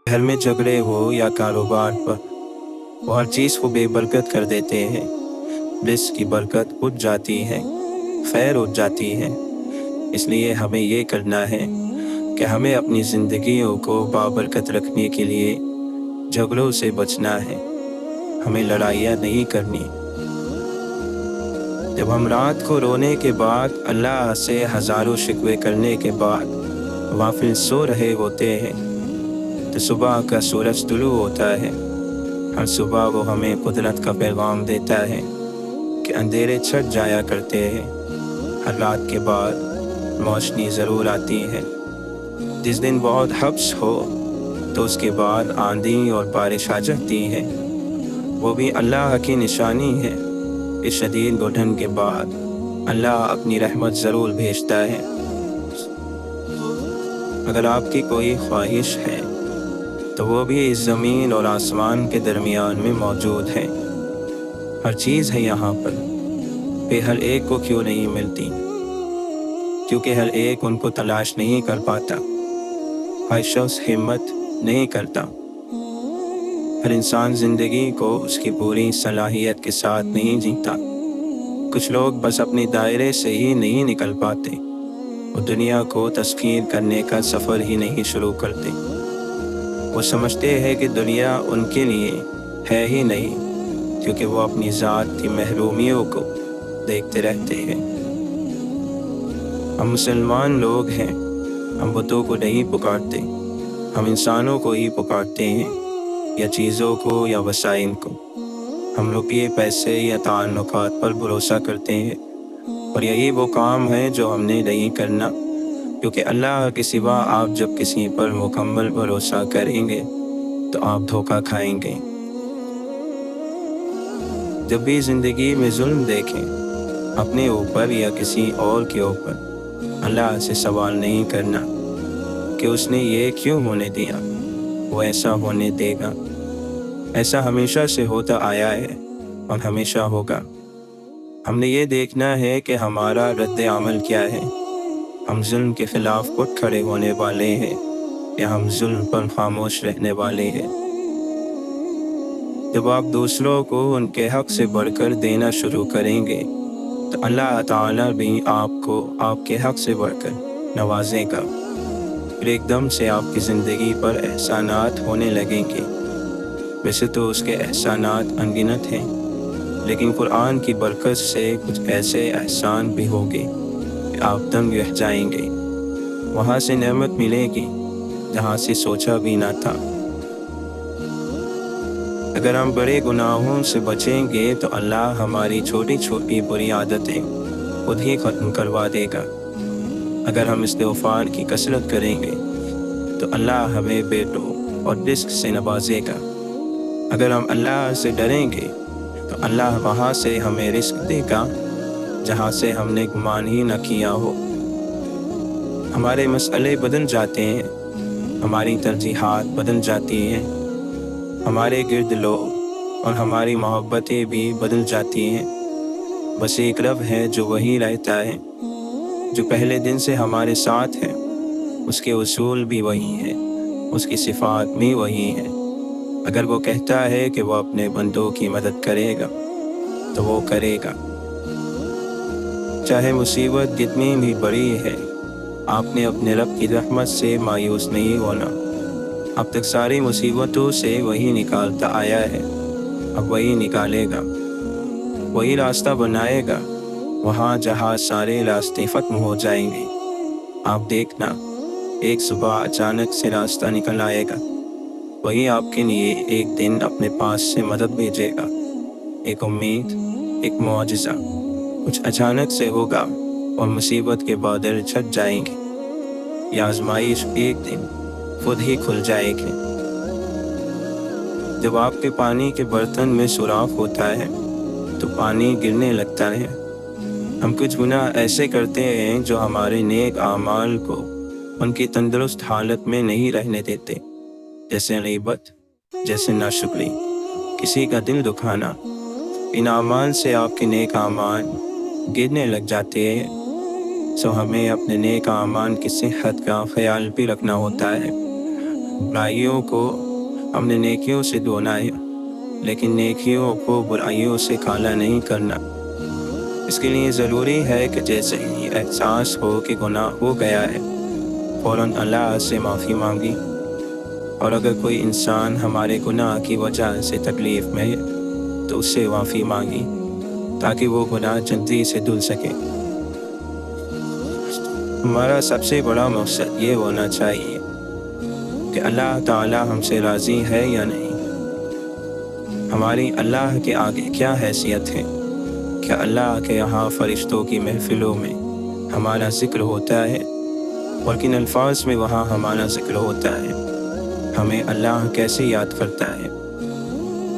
घर में झगड़े हो या कारोबार पर, वो हर चीज़ को बेबरकत कर देते हैं। रिस्क की बरकत उठ जाती है, खैर उठ जाती है। इसलिए हमें ये करना है कि हमें अपनी ज़िंदगियों को बाबरकत रखने के लिए झगड़ों से बचना है। हमें लड़ाइयाँ नहीं करनी। जब हम रात को रोने के बाद, अल्लाह से हज़ारों शिकवे करने के बाद गाफिल सो रहे होते हैं, तो सुबह का सूरज तुलू होता है। हर सुबह वो हमें कुदरत का पैगाम देता है कि अंधेरे छट जाया करते हैं। हर रात के बाद रोशनी ज़रूर आती है। जिस दिन बहुत हब्स हो तो उसके बाद आंधी और बारिश आ जाती है। वो भी अल्लाह की निशानी है। इस शदीद घुटन के बाद अल्लाह अपनी रहमत ज़रूर भेजता है। अगर आपकी कोई ख्वाहिश है तो वो भी इस ज़मीन और आसमान के दरमियान में मौजूद है। हर चीज़ है यहाँ पर हर एक को क्यों नहीं मिलती? क्योंकि हर एक उनको तलाश नहीं कर पाता। हर शख्स हिम्मत नहीं करता। हर इंसान ज़िंदगी को उसकी पूरी सलाहियत के साथ नहीं जीता। कुछ लोग बस अपने दायरे से ही नहीं निकल पाते। वो दुनिया को तस्कीन करने का सफ़र ही नहीं शुरू करते। वो समझते हैं कि दुनिया उनके लिए है ही नहीं, क्योंकि वो अपनी ज़ात की महरूमियों को देखते रहते हैं। हम मुसलमान लोग हैं। हम बुतों को नहीं पुकारते। हम इंसानों को ही पुकारते हैं, या चीज़ों को या वसाइल को। हम रुपये, पैसे या ताल्लुकात पर भरोसा करते हैं, और यही वो काम है जो हमने नहीं करना, क्योंकि अल्लाह के सिवा आप जब किसी पर मुकम्मल भरोसा करेंगे तो आप धोखा खाएंगे। जब भी ज़िंदगी में जुल्म देखें, अपने ऊपर या किसी और के ऊपर, अल्लाह से सवाल नहीं करना कि उसने ये क्यों होने दिया, वो ऐसा होने देगा। ऐसा हमेशा से होता आया है और हमेशा होगा। हमने ये देखना है कि हमारा रद्द अमल क्या है। हम जुल्म के ख़िलाफ़ उठ खड़े होने वाले हैं, या हम जुल्म पर खामोश रहने वाले हैं। जब आप दूसरों को उनके हक़ से बढ़कर देना शुरू करेंगे तो अल्लाह ताला भी आपको आपके हक़ से बढ़कर नवाजेगा। फिर एकदम से आपकी ज़िंदगी पर एहसानात होने लगेंगे। वैसे तो उसके एहसानात अनगिनत हैं, लेकिन कुरान की बरकत से कुछ ऐसे एहसान भी होंगे कि आप दंग रह जाएंगे। वहाँ से नेमत मिलेगी जहाँ से सोचा भी ना था। अगर हम बड़े गुनाहों से बचेंगे तो अल्लाह हमारी छोटी छोटी बुरी आदतें खुद ही ख़त्म करवा देगा। अगर हम इस्तिग़फ़ार की कसरत करेंगे तो अल्लाह हमें बेटों और रिज़्क़ से नवाजेगा। अगर हम अल्लाह से डरेंगे तो अल्लाह वहाँ से हमें रिज़्क़ देगा जहाँ से हमने गुमान ही न किया हो। हमारे मसले बदल जाते हैं, हमारी तरजीहात बदल जाती हैं, हमारे गिर्द लोग और हमारी मोहब्बतें भी बदल जाती हैं। बस एक रब है जो वही रहता है, जो पहले दिन से हमारे साथ है। उसके उसूल भी वही हैं, उसकी सिफ़ात भी वही हैं। अगर वो कहता है कि वो अपने बंदों की मदद करेगा तो वो करेगा। चाहे मुसीबत कितनी भी बड़ी है, आपने अपने रब की रहमत से मायूस नहीं होना। अब तक सारी मुसीबतों से वही निकालता आया है, अब वही निकालेगा। वही रास्ता बनाएगा वहाँ जहाँ सारे रास्ते ख़त्म हो जाएंगे। आप देखना, एक सुबह अचानक से रास्ता निकल आएगा। वही आपके लिए एक दिन अपने पास से मदद भेजेगा। एक उम्मीद, एक मौजज़ा कुछ अचानक से होगा और मुसीबत के बादल छट जाएंगे। या आजमाइश एक दिन खुद ही खुल जाएगी। जब आपके पानी के बर्तन में सुराख होता है तो पानी गिरने लगता है। हम कुछ गुनाह ऐसे करते हैं जो हमारे नेक आमाल को उनकी तंदुरुस्त हालत में नहीं रहने देते, जैसे ग़ीबत, जैसे नाशुक्री, किसी का दिल दुखाना। इन आमाल से आपके नेक आमाल गिरने लग जाते हैं। सो हमें अपने नेक आमाल की सेहत का ख्याल भी रखना होता है। बुराइयों को हमने नेकियों से धोना है, लेकिन नेकियों को बुराइयों से काला नहीं करना। इसके लिए ज़रूरी है कि जैसे ही एहसास हो कि गुनाह हो गया है, फ़ौरन अल्लाह से माफ़ी मांगी। और अगर कोई इंसान हमारे गुनाह की वजह से तकलीफ़ में है तो उससे माफ़ी मांगी ताकि वो गुनाह जल्दी से धुल सके। हमारा सबसे बड़ा मकसद ये होना चाहिए कि अल्लाह ताला हमसे राज़ी है या नहीं, हमारी अल्लाह के आगे क्या हैसियत है। क्या अल्लाह के यहाँ फ़रिश्तों की महफ़िलों में हमारा ज़िक्र होता है और किन अल्फाज में वहाँ हमारा ज़िक्र होता है, हमें अल्लाह कैसे याद करता है।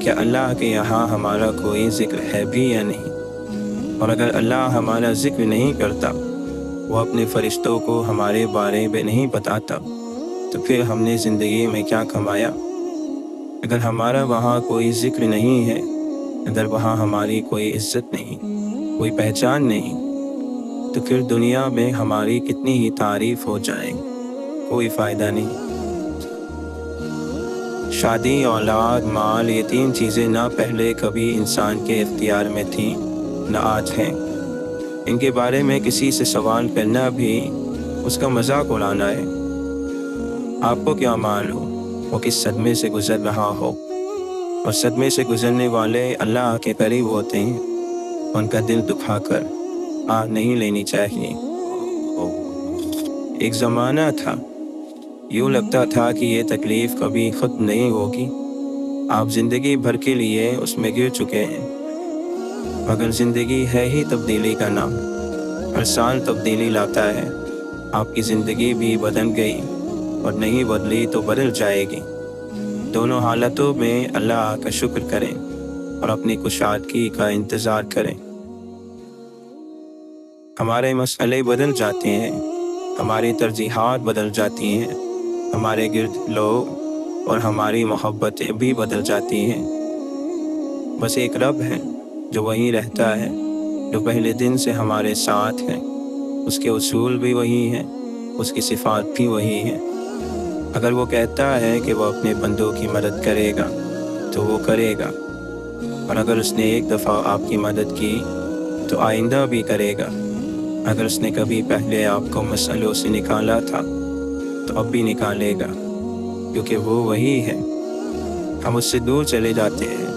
क्या अल्लाह के यहाँ हमारा कोई ज़िक्र है भी या नहीं। और अगर अल्लाह हमारा ज़िक्र नहीं करता, वो अपने फ़रिश्तों को हमारे बारे में नहीं बताता, तो फिर हमने ज़िंदगी में क्या कमाया। अगर हमारा वहाँ कोई ज़िक्र नहीं है, अगर वहाँ हमारी कोई इज़्ज़त नहीं, कोई पहचान नहीं, तो फिर दुनिया में हमारी कितनी ही तारीफ़ हो जाए, कोई फ़ायदा नहीं। शादी, औलाद, माल, ये तीन चीज़ें ना पहले कभी इंसान के इख्तियार में थीं, न आज हैं। इनके बारे में किसी से सवाल करना भी उसका मजाक उड़ाना है। आपको क्या मालूम वो किस सदमे से गुजर रहा हो। और सदमे से गुजरने वाले अल्लाह के करीब होते हैं, उनका दिल दुखाकर आह नहीं लेनी चाहिए। एक ज़माना था, यूँ लगता था कि ये तकलीफ़ कभी ख़त्म नहीं होगी। आप ज़िंदगी भर के लिए उसमें गिर चुके हैं, मगर ज़िंदगी है ही तब्दीली का नाम, हर साल तब्दीली लाता है। आपकी ज़िंदगी भी बदल गई और नहीं बदली तो बदल जाएगी। दोनों हालतों में अल्लाह का शुक्र करें और अपनी कुशादगी का इंतज़ार करें। हमारे मसले बदल जाते हैं, हमारी तरजीहात बदल जाती हैं, हमारे गिर्द लोग और हमारी मोहब्बतें भी बदल जाती हैं। बस एक रब है जो वहीं रहता है, जो पहले दिन से हमारे साथ है। उसके उसूल भी वही हैं, उसकी सिफ़ात भी वही हैं। अगर वो कहता है कि वो अपने बंदों की मदद करेगा तो वो करेगा, और अगर उसने एक दफ़ा आपकी मदद की तो आइंदा भी करेगा। अगर उसने कभी पहले आपको मसलों से निकाला था तो अब भी निकालेगा, क्योंकि वो वही है। हम उससे दूर चले जाते हैं,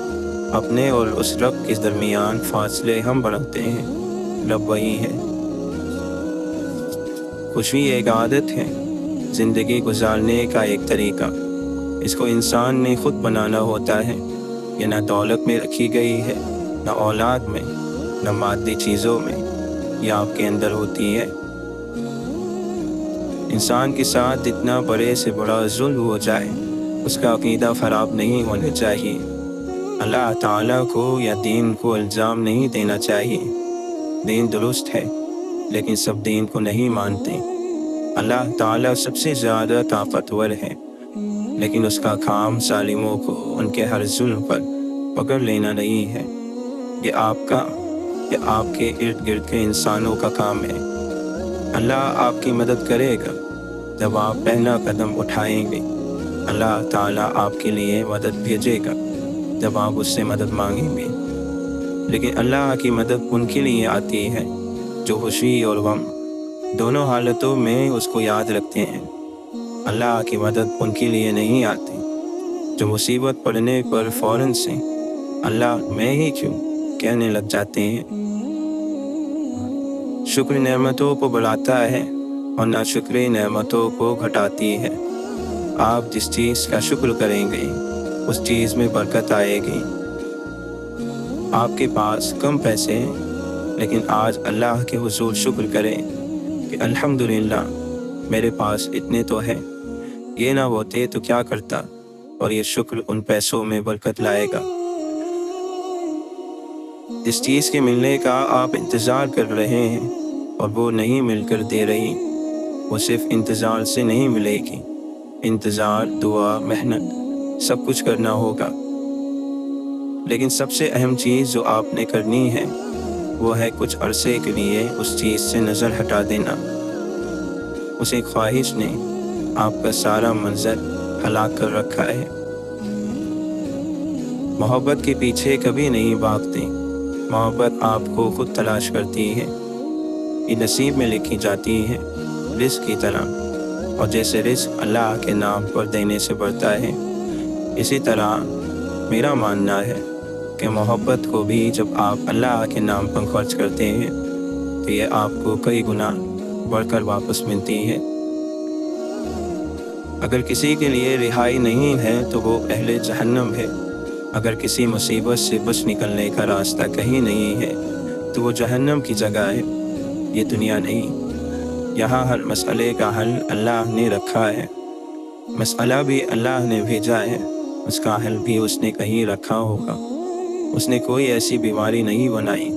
अपने और उस रब के दरमियान फासले हम बढ़ाते हैं। रब वही है। खुशी एक आदत है, ज़िंदगी गुजारने का एक तरीका। इसको इंसान ने खुद बनाना होता है। ये ना दौलत में रखी गई है, ना औलाद में, ना मादी चीज़ों में, ये आपके अंदर होती है। इंसान के साथ जितना बड़े से बड़ा जुल्म हो जाए, उसका अकीदा ख़राब नहीं होना चाहिए। अल्लाह ताला को या दीन को इल्ज़ाम नहीं देना चाहिए। दीन दुरुस्त है, लेकिन सब दीन को नहीं मानते। अल्लाह ताला सबसे ज़्यादा ताकतवर है, लेकिन उसका काम जालिमों को उनके हर जुल्म पर पकड़ लेना नहीं है। ये आपका या आपके इर्द गिर्द के इंसानों का काम है। अल्लाह आपकी मदद करेगा जब आप पहला कदम उठाएंगे। अल्लाह ताला आपके लिए मदद भेजेगा जब आप उससे मदद मांगेंगे। लेकिन अल्लाह की मदद उनके लिए आती है जो खुशी और गम दोनों हालतों में उसको याद रखते हैं। अल्लाह की मदद उनके लिए नहीं आती जो मुसीबत पड़ने पर फ़ौरन से अल्लाह मैं ही क्यों कहने लग जाते हैं। शुक्र नेमतों को बढ़ाता है और नाशुक्री नेमतों को घटाती है। आप जिस चीज़ का शुक्र करेंगे उस चीज़ में बरकत आएगी। आपके पास कम पैसे हैं, लेकिन आज अल्लाह के हुज़ूर शुक्र करें कि अल्हम्दुलिल्लाह मेरे पास इतने तो हैं। ये ना होते तो क्या करता, और ये शुक्र उन पैसों में बरकत लाएगा। जिस चीज़ के मिलने का आप इंतज़ार कर रहे हैं और वो नहीं मिलकर दे रही, वो सिर्फ इंतज़ार से नहीं मिलेगी। इंतज़ार, दुआ, मेहनत सब कुछ करना होगा, लेकिन सबसे अहम चीज़ जो आपने करनी है वो है कुछ अरसे के लिए उस चीज़ से नज़र हटा देना। उस एक ख्वाहिश ने आपका सारा मंजर हलाक कर रखा है। मोहब्बत के पीछे कभी नहीं भागते, मोहब्बत आपको खुद तलाश करती है। ये नसीब में लिखी जाती है रिस्क की तरह, और जैसे रिस्क अल्लाह के नाम पर देने से बढ़ता है, इसी तरह मेरा मानना है कि मोहब्बत को भी जब आप अल्लाह के नाम पर खर्च करते हैं तो ये आपको कई गुना बढ़कर वापस मिलती है। अगर किसी के लिए रिहाई नहीं है तो वो अहले जहन्नम है। अगर किसी मुसीबत से बच निकलने का रास्ता कहीं नहीं है तो वो जहन्नम की जगह है, ये दुनिया नहीं। यहाँ हर मसले का हल अल्लाह ने रखा है, मसला भी अल्लाह ने भेजा है, उसका हल भी उसने कहीं रखा होगा। उसने कोई ऐसी बीमारी नहीं बनाई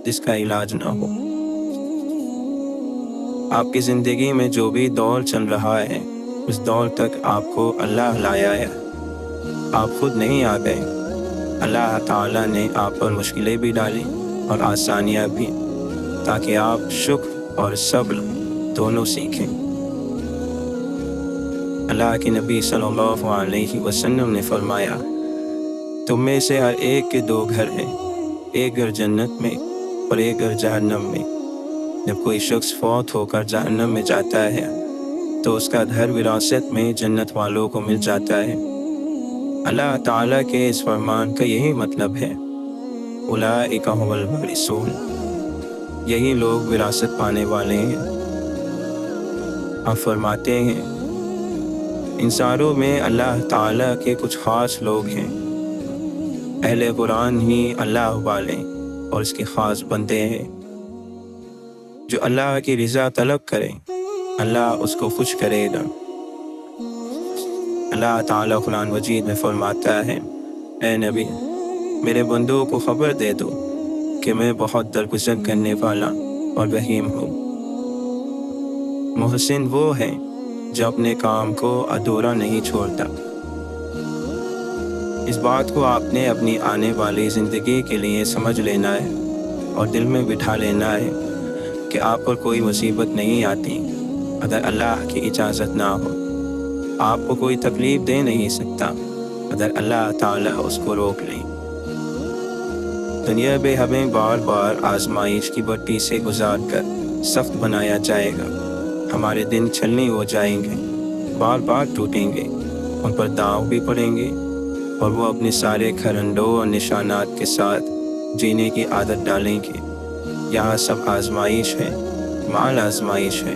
जिसका इलाज ना हो। आपकी ज़िंदगी में जो भी दौर चल रहा है उस दौर तक आपको अल्लाह लाया है, आप खुद नहीं आ गए। अल्लाह ताला ने आप पर मुश्किलें भी डाली और आसानियाँ भी, ताकि आप शुक्र और सब्र दोनों सीखें। अल्लाह के नबी सल्लल्लाहु अलैहि वसल्लम ने फरमाया, तुम में से हर एक के दो घर हैं, एक घर जन्नत में और एक घर जहन्नम में। जब कोई शख्स फौत होकर जहन्नम में जाता है तो उसका घर विरासत में जन्नत वालों को मिल जाता है। अल्लाह ताला के इस फरमान का यही मतलब है, उलाइका हुमुल वारिसून, यही लोग विरासत पाने वाले हैं। आप फरमाते हैं, इंसानों में अल्लाह ताला के कुछ ख़ास लोग हैं। अहले कुरान ही अल्लाह वाले और इसके ख़ास बंदे हैं। जो अल्लाह की रज़ा तलब करे अल्लाह उसको खुश करेगा। अल्लाह ताला कुरान मजीद में फरमाता है, ए नबी, मेरे बंदों को खबर दे दो कि मैं बहुत दरगुजर करने वाला और रहीम हूँ। मुहसिन वो है जो अपने काम को अधूरा नहीं छोड़ता। इस बात को आपने अपनी आने वाली ज़िंदगी के लिए समझ लेना है और दिल में बिठा लेना है कि आप पर कोई मुसीबत नहीं आती अगर अल्लाह की इजाज़त ना हो। आपको कोई तकलीफ़ दे नहीं सकता अगर अल्लाह ताला उसको रोक ले। दुनिया में हमें बार बार आजमाइश की भट्टी से गुजार कर सख्त बनाया जाएगा। हमारे दिन छलनी हो जाएंगे, बार बार टूटेंगे, उन पर दांव भी पड़ेंगे और वो अपने सारे खरंडों और निशानात के साथ जीने की आदत डालेंगे। यहाँ सब आजमाइश है, माल आजमाइश है,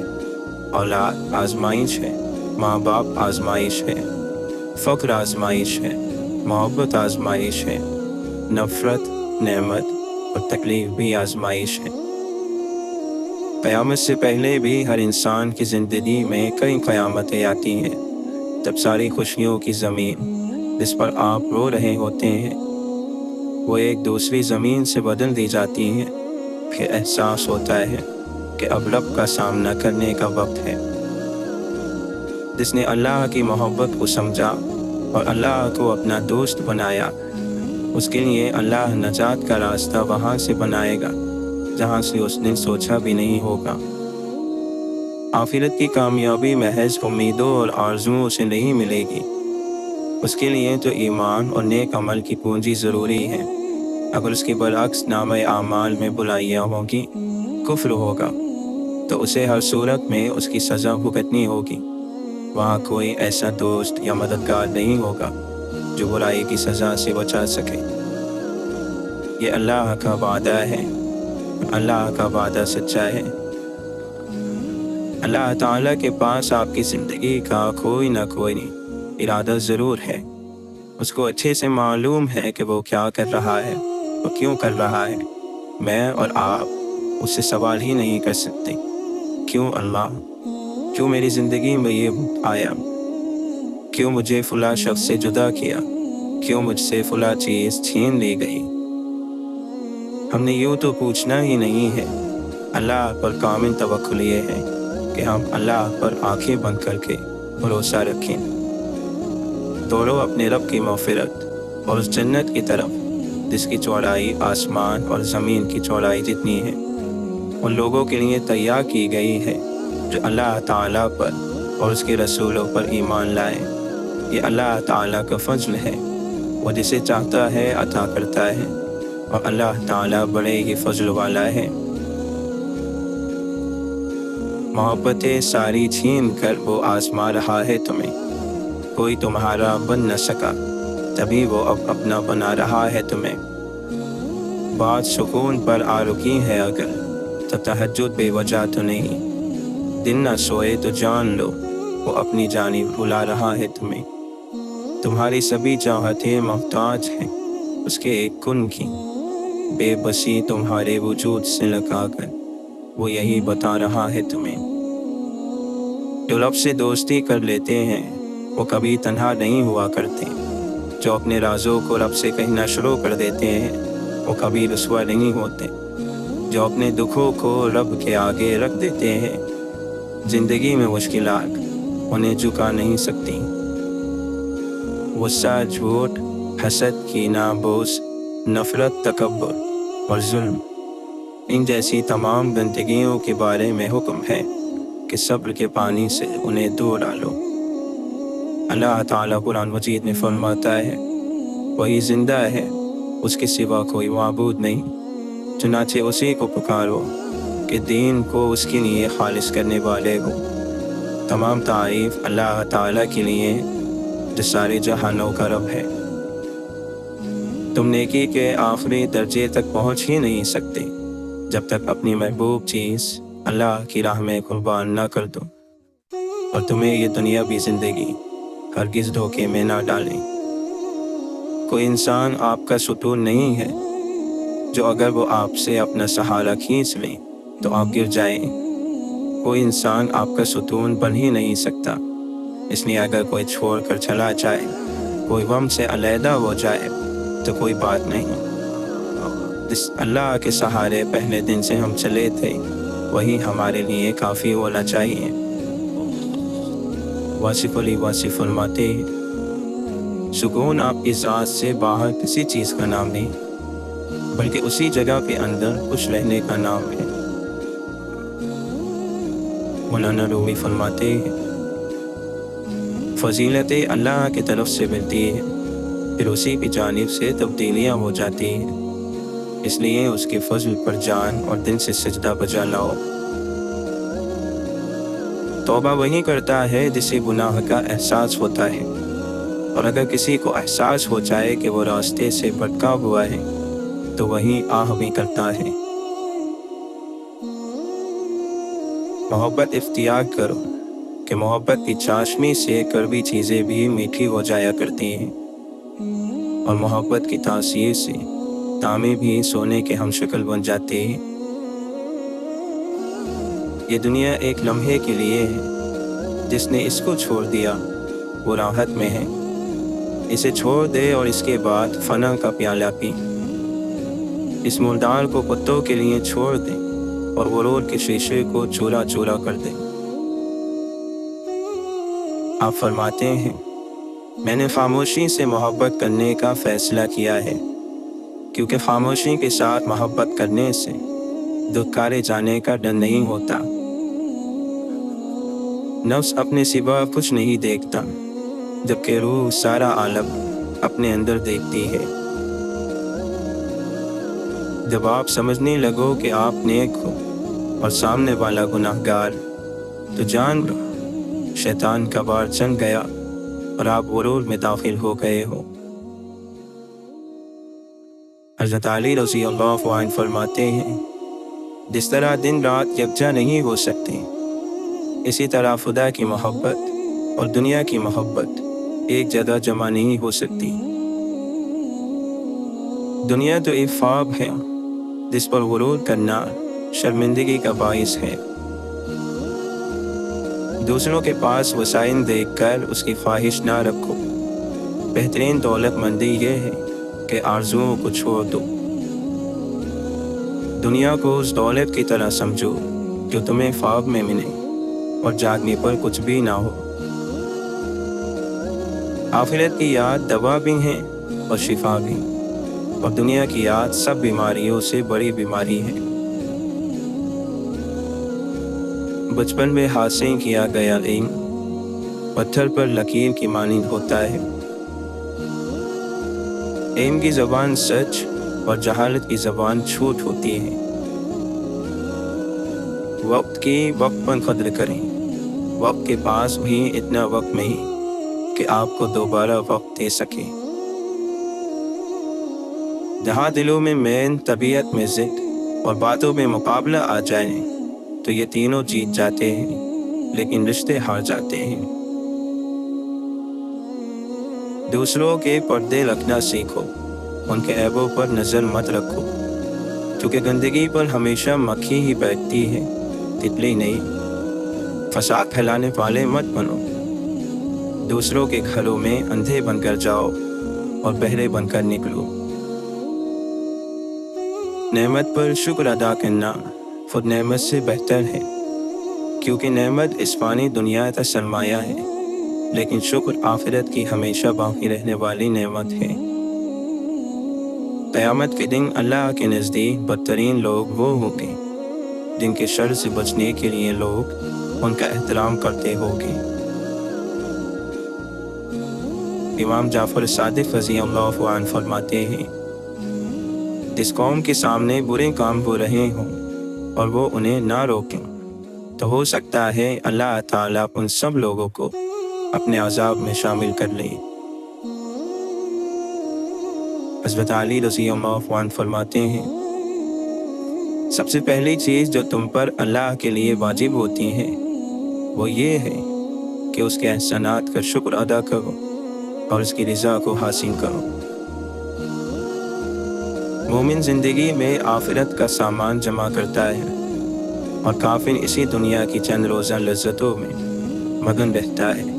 औलाद आजमाइश है, माँ बाप आजमाइश है, फ़क्र आजमाइश है, मोहब्बत आजमाइश है, नफ़रत, नेमत और तकलीफ़ भी आजमाइश है। क़यामत से पहले भी हर इंसान की ज़िंदगी में कई क़यामतें आती हैं, जब सारी खुशियों की ज़मीन जिस पर आप रो रहे होते हैं वो एक दूसरी ज़मीन से बदल दी जाती है। फिर एहसास होता है कि अब रब का सामना करने का वक्त है। जिसने अल्लाह की मोहब्बत को समझा और अल्लाह को अपना दोस्त बनाया, उसके लिए अल्लाह नजात का रास्ता वहाँ से बनाएगा जहाँ से उसने सोचा भी नहीं होगा। आखिरत की कामयाबी महज उम्मीदों और आरज़ुओं से नहीं मिलेगी, उसके लिए तो ईमान और नेक अमल की पूंजी ज़रूरी है। अगर उसके बरअक्स नामे आमाल में बुराइयाँ होंगी, कुफ्र होगा, तो उसे हर सूरत में उसकी सज़ा भुगतनी होगी। वहाँ कोई ऐसा दोस्त या मददगार नहीं होगा जो बुराई की सज़ा से बचा सके। ये अल्लाह का वादा है, अल्लाह का वादा सच्चा है। अल्लाह ताला के पास आपकी ज़िंदगी का कोई ना कोई इरादा ज़रूर है। उसको अच्छे से मालूम है कि वो क्या कर रहा है और क्यों कर रहा है। मैं और आप उससे सवाल ही नहीं कर सकते, क्यों अल्लाह, क्यों मेरी ज़िंदगी में ये वक्त आया, क्यों मुझे फ़ुला शख्स से जुदा किया, क्यों मुझसे फ़ुला चीज़ छीन ली गई। हमने यूँ तो पूछना ही नहीं है। अल्लाह पर कामिल तवक्कुल ये है कि हम अल्लाह पर आंखें बंद करके भरोसा रखें। दौड़ो अपने रब की मग़फ़िरत और उस जन्नत की तरफ जिसकी चौड़ाई आसमान और ज़मीन की चौड़ाई जितनी है, उन लोगों के लिए तैयार की गई है जो अल्लाह ताला पर और उसके रसूलों पर ईमान लाए। یہ اللہ تعالیٰ کا فضل ہے، وہ جسے چاہتا ہے عطا کرتا ہے، اور اللہ تعالیٰ بڑے ہی فضل والا ہے۔ محبتیں ساری چھین کر وہ آزما رہا ہے تمہیں، کوئی تمہارا بن نہ سکا تبھی وہ اب اپنا بنا رہا ہے تمہیں۔ بات سکون پر آ رکی ہے اگر تو تہجد بے وجہ تو نہیں، دن نہ سوئے تو جان لو وہ اپنی جانب بلا رہا ہے تمہیں۔ تمہاری سبھی چاہتیں محتاج ہیں اس کے ایک کن کی، بے بسی تمہارے وجود سے لگا کر وہ یہی بتا رہا ہے تمہیں۔ جو رب سے دوستی کر لیتے ہیں وہ کبھی تنہا نہیں ہوا کرتے، جو اپنے رازوں کو رب سے کہنا شروع کر دیتے ہیں وہ کبھی رسوا نہیں ہوتے، جو اپنے دکھوں کو رب کے آگے رکھ دیتے ہیں زندگی میں مشکلات انہیں جھکا نہیں سکتی۔ غصہ، جھوٹ، حسد، کینہ، بغض، نفرت، تکبر اور ظلم، ان جیسی تمام گندگیوں کے بارے میں حکم ہے کہ صبر کے پانی سے انہیں دھو ڈالو۔ اللہ تعالیٰ قرآن مجید میں فرماتا ہے، وہی زندہ ہے، اس کے سوا کوئی معبود نہیں، چنانچہ اسی کو پکارو کہ دین کو اس کے لیے خالص کرنے والے ہو۔ تمام تعریف اللہ تعالیٰ کے لیے جو سارے جہانوں کا رب ہے۔ تم نیکی کے آخری درجے تک پہنچ ہی نہیں سکتے جب تک اپنی محبوب چیز اللہ کی راہ میں قربان نہ کر دو، اور تمہیں یہ دنیاوی زندگی ہرگز دھوکے میں نہ ڈالے۔ کوئی انسان آپ کا ستون نہیں ہے جو اگر وہ آپ سے اپنا سہارا کھینچ لیں تو آپ گر جائیں۔ کوئی انسان آپ کا ستون بن ہی نہیں سکتا، اس لیے اگر کوئی چھوڑ کر چلا جائے، کوئی غم سے علیحدہ ہو جائے تو کوئی بات نہیں۔ جس اللہ کے سہارے پہلے دن سے ہم چلے تھے وہی ہمارے لیے کافی ہونا چاہیے۔ واصف علی واصف فرماتے ہیں، سکون آپ کی ذات سے باہر کسی چیز کا نام نہیں بلکہ اسی جگہ کے اندر خوش رہنے کا نام ہے۔ مولانا رومی فرماتے ہیں، فضیلتیں اللہ کی طرف سے ملتی ہے، پھر اسی کی جانب سے تبدیلیاں ہو جاتی ہیں، اس لیے اس کے فضل پر جان اور دل سے سجدہ بجا لاؤ۔ توبہ وہی کرتا ہے جسے گناہ کا احساس ہوتا ہے، اور اگر کسی کو احساس ہو جائے کہ وہ راستے سے بھٹکا ہوا ہے تو وہی آہ بھی کرتا ہے۔ محبت اختیار کرو کہ محبت کی چاشنی سے کڑوی چیزیں بھی میٹھی ہو جایا کرتی ہیں، اور محبت کی تاثیر سے تانبے بھی سونے کے ہم شکل بن جاتے ہیں۔ یہ دنیا ایک لمحے کے لیے ہے، جس نے اس کو چھوڑ دیا وہ راحت میں ہے، اسے چھوڑ دے اور اس کے بعد فنا کا پیالہ پی۔ اس مردار کو کتوں کے لیے چھوڑ دے اور غرور کے شیشے کو چورا چورا کر دے۔ آپ فرماتے ہیں، میں نے خاموشی سے محبت کرنے کا فیصلہ کیا ہے، کیونکہ خاموشی کے ساتھ محبت کرنے سے دھتکارے جانے کا ڈر نہیں ہوتا۔ نفس اپنے سوا کچھ نہیں دیکھتا، جبکہ روح سارا عالم اپنے اندر دیکھتی ہے۔ جب آپ سمجھنے لگو کہ آپ نیک ہو اور سامنے والا گناہگار، تو جان لو شیطان کا وار چل گیا اور آپ غرور میں داخل ہو گئے ہو۔ حضرت علی رضی اللہ عنہ فرماتے ہیں، جس طرح دن رات یکجا نہیں ہو سکتے، اسی طرح خدا کی محبت اور دنیا کی محبت ایک جگہ جمع نہیں ہو سکتی۔ دنیا تو ایک خواب ہے جس پر غرور کرنا شرمندگی کا باعث ہے۔ دوسروں کے پاس وسائل دیکھ کر اس کی خواہش نہ رکھو، بہترین دولت مندی یہ ہے کہ آرزوؤں کو چھوڑ دو۔ دنیا کو اس دولت کی طرح سمجھو جو تمہیں خواب میں ملے اور جاگنے پر کچھ بھی نہ ہو۔ آخرت کی یاد دوا بھی ہے اور شفا بھی، اور دنیا کی یاد سب بیماریوں سے بڑی بیماری ہے۔ بچپن میں حاصل کیا گیا علم पत्थर पर लकीर की मानिंद होता है। इल्म की ज़बान सच और जहालत की ज़बान झूठ होती है। वक्त की वक्त पर कदर करें। वक्त के पास भी इतना वक्त नहीं कि आपको दोबारा वक्त दे सके। जहाँ दिलों में मैल, तबीयत में जिद और बातों में मुकाबला आ जाए तो ये तीनों जीत जाते हैं, लेकिन रिश्ते हार जाते हैं। दूसरों के पर्दे रखना सीखो, उनके ऐबों पर नज़र मत रखो, क्योंकि गंदगी पर हमेशा मक्खी ही बैठती है, तितली नहीं। फसाद फैलाने वाले मत बनो। दूसरों के घरों में अंधे बनकर जाओ और बहरे बनकर निकलो। नेमत पर शुक्र अदा करना खुद नेमत से बेहतर है, क्योंकि नेमत इस फानी दुनिया का सरमाया है, लेकिन शुक्र आखिरत की हमेशा बाकी रहने वाली नेमत है। क़यामत के दिन अल्लाह के नज़दीक बदतरीन लोग वो होंगे जिनके शर से बचने के लिए लोग उनका एहतराम करते होंगे। इमाम जाफर सादिक रज़ियल्लाहु अन्हु फरमाते हैं, जिस कौम के सामने बुरे काम हो रहे हों और वो उन्हें ना रोकें, तो हो सकता है अल्लाह ताला उन सब लोगों को अपने अज़ाब में शामिल कर ले। हज़रत अली रज़ियल्लाहु अन्हु फरमाते हैं, सबसे पहली चीज़ जो तुम पर अल्लाह के लिए वाजिब होती है वो ये है कि उसके एहसानात का शुक्र अदा करो और उसकी रज़ा को हासिल करो। मोमिन ज़िंदगी में आखिरत का सामान जमा करता है और काफिर इसी दुनिया की चंद रोज़ा लज्जतों में मगन रहता है।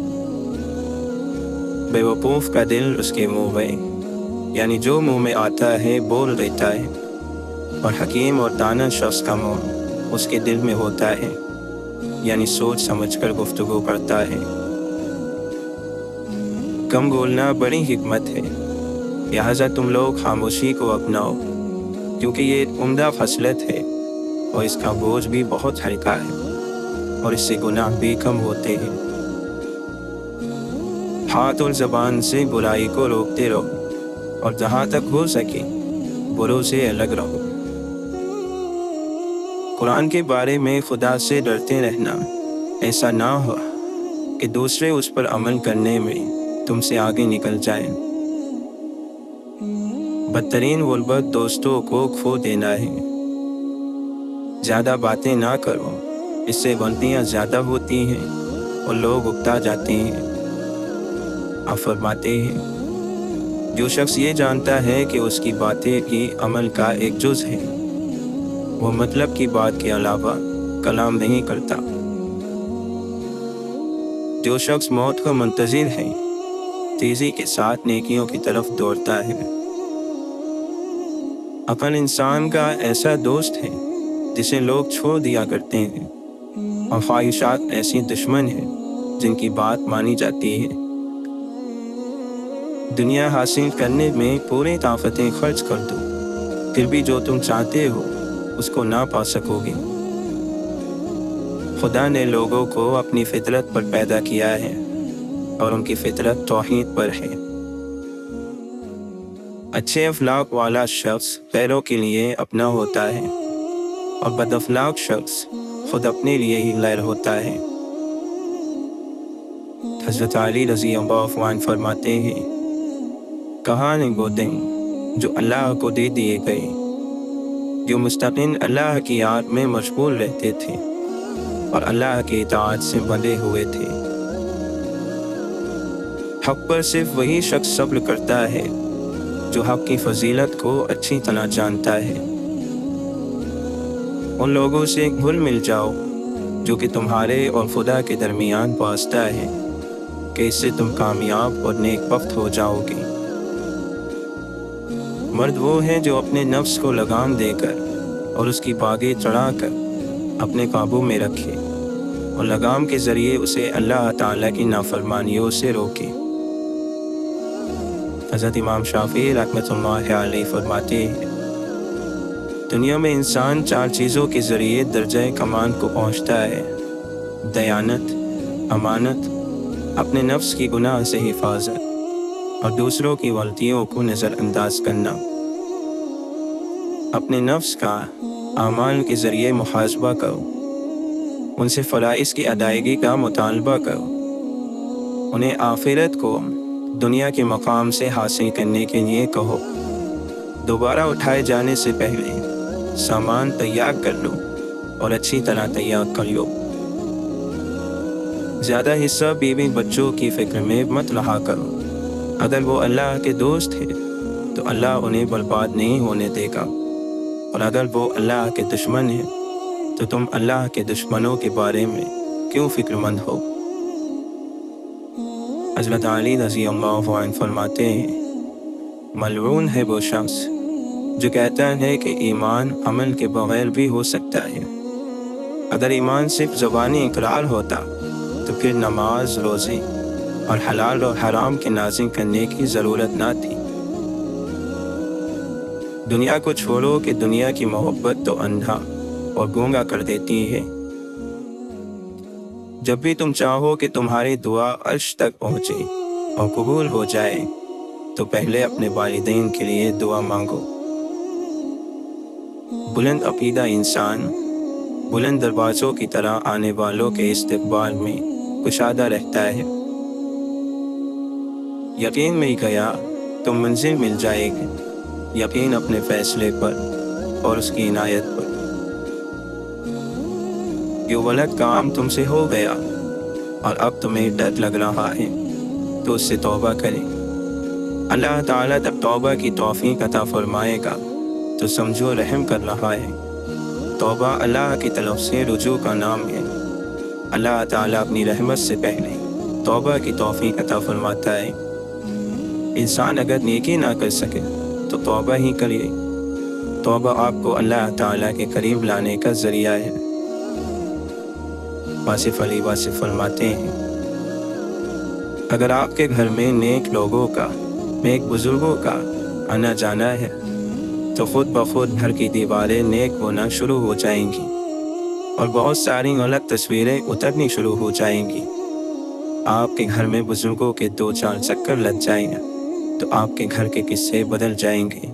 बेवकूफ़ का दिल उसके मुँह में, यानी जो मुँह में आता है बोल देता है, और हकीम और दाना शख्स का मुँह उसके दिल में होता है, यानी सोच समझकर गुफ्तगू करता है। कम बोलना बड़ी हिकमत है, लिहाजा तुम लोग खामोशी को अपनाओ, क्योंकि ये उम्दा फसलत है और इसका बोझ भी बहुत हल्का है और इससे गुनाह भी कम होते हैं। हाथ और ज़बान से बुराई को रोकते रहो और जहाँ तक हो सके बुरों से अलग रहो। कुरान के बारे में खुदा से डरते रहना, ऐसा ना हो कि दूसरे उस पर अमल करने में तुमसे आगे निकल जाएं। बदतरीन गुर्बत दोस्तों को खो देना है। ज़्यादा बातें ना करो, इससे गलतियाँ ज़्यादा होती हैं और लोग उकता जाते हैं। आप फरमाते हैं, जो शख्स ये जानता है कि उसकी बातें भी अमल का एक जुज़ है, वो मतलब की बात के अलावा कलाम नहीं करता। जो शख्स मौत का मुंतज़िर है, तेज़ी के साथ नेकियों की तरफ दौड़ता है। अक्ल इंसान का ऐसा दोस्त है जिसे लोग छोड़ दिया करते हैं, और ख्वाहिशात ऐसी दुश्मन है जिनकी बात मानी जाती है। दुनिया हासिल करने में पूरी ताकतें खर्च कर दो, फिर भी जो तुम चाहते हो उसको ना पा सकोगे। खुदा ने लोगों को अपनी फितरत पर पैदा किया है और उनकी फितरत तौहीद पर है। अच्छे अखलाक वाला शख्स गैरों के लिए अपना होता है और बदअखलाक शख्स खुद अपने लिए ही गैर होता है। हज़रत अली रज़ियल्लाहु अन्हु फरमाते हैं, कहाँ हैं वो दिन जो अल्लाह को दे दिए गए, जो मुस्तक़िल अल्लाह की याद में मशगूल रहते थे और अल्लाह की इताअत से बंधे हुए थे। हक़ पर सिर्फ वही शख्स सब्र करता है जो हक़ की फजीलत को अच्छी तरह जानता है। उन लोगों से घुल मिल जाओ जो कि तुम्हारे और खुदा के दरमियान वास्ता है, कि इससे तुम कामयाब और नेकबख्त हो जाओगे। मर्द वो है जो अपने नफ्स को लगाम देकर और उसकी बागें चढ़ाकर अपने काबू में रखे और लगाम के ज़रिए उसे अल्लाह ताला की नाफरमानियों से रोके। हज़रत इमाम शाफ़ी रहमतुल्लाह अलैहि फरमाते हैं, दुनिया में इंसान 4 चीज़ों के ज़रिए दर्जा कमाल को पहुँचता है: दयानत, अमानत, اپنے نفس کی گناہ سے حفاظت اور دوسروں کی غلطیوں کو نظر انداز کرنا۔ اپنے نفس کا اعمال کے ذریعے محاسبہ کرو، ان سے فرائض کی ادائیگی کا مطالبہ کرو، انہیں آخرت کو دنیا کے مقام سے حاصل کرنے کے لیے کہو۔ دوبارہ اٹھائے جانے سے پہلے سامان تیار کر لو اور اچھی طرح تیار کر لو۔ زیادہ حصہ بیوی بچوں کی فکر میں مت رہا کرو۔ اگر وہ اللہ کے دوست ہے تو اللہ انہیں برباد نہیں ہونے دے گا، اور اگر وہ اللہ کے دشمن ہے تو تم اللہ کے دشمنوں کے بارے میں کیوں فکر مند ہو؟ حضرت علی رضی اللہ عنہ فرماتے ہیں، ملعون ہے وہ شخص جو کہتا ہے کہ ایمان عمل کے بغیر بھی ہو سکتا ہے۔ اگر ایمان صرف زبانی اقرار ہوتا تو پھر نماز، روزے اور حلال و حرام کے نازل کرنے کی ضرورت نہ تھی۔ دنیا کو چھوڑو کہ دنیا کی محبت تو اندھا اور گونگا کر دیتی ہے۔ جب بھی تم چاہو کہ تمہاری دعا عرش تک پہنچے اور قبول ہو جائے تو پہلے اپنے والدین کے لیے دعا مانگو۔ بلند عقیدہ انسان بلند دروازوں کی طرح آنے والوں کے استقبال میں کشادہ رہتا ہے۔ یقین مل گیا تو منزل مل جائے گی، یقین اپنے فیصلے پر اور اس کی عنایت پر۔ یہ غلط کام تم سے ہو گیا اور اب تمہیں ڈر لگ رہا ہے تو اس سے توبہ کریں۔ اللہ تعالیٰ جب توبہ کی توفیق عطا فرمائے گا تو سمجھو رحم کر رہا ہے۔ توبہ اللہ کی طرف سے رجوع کا نام ہے۔ اللہ تعالیٰ اپنی رحمت سے پہلے توبہ کی توفیق عطا فرماتا ہے۔ انسان اگر نیکی نہ کر سکے تو توبہ ہی کریے۔ توبہ آپ کو اللہ تعالیٰ کے قریب لانے کا ذریعہ ہے۔ واصف علی واصف فرماتے ہیں، اگر آپ کے گھر میں نیک لوگوں کا، نیک بزرگوں کا آنا جانا ہے تو خود بخود گھر کی دیواریں نیک ہونا شروع ہو جائیں گی اور بہت ساری غلط تصویریں اترنی شروع ہو جائیں گی۔ آپ کے گھر میں بزرگوں کے 2-4 چکر لگ جائیں گے تو آپ کے گھر کے قصے بدل جائیں گے۔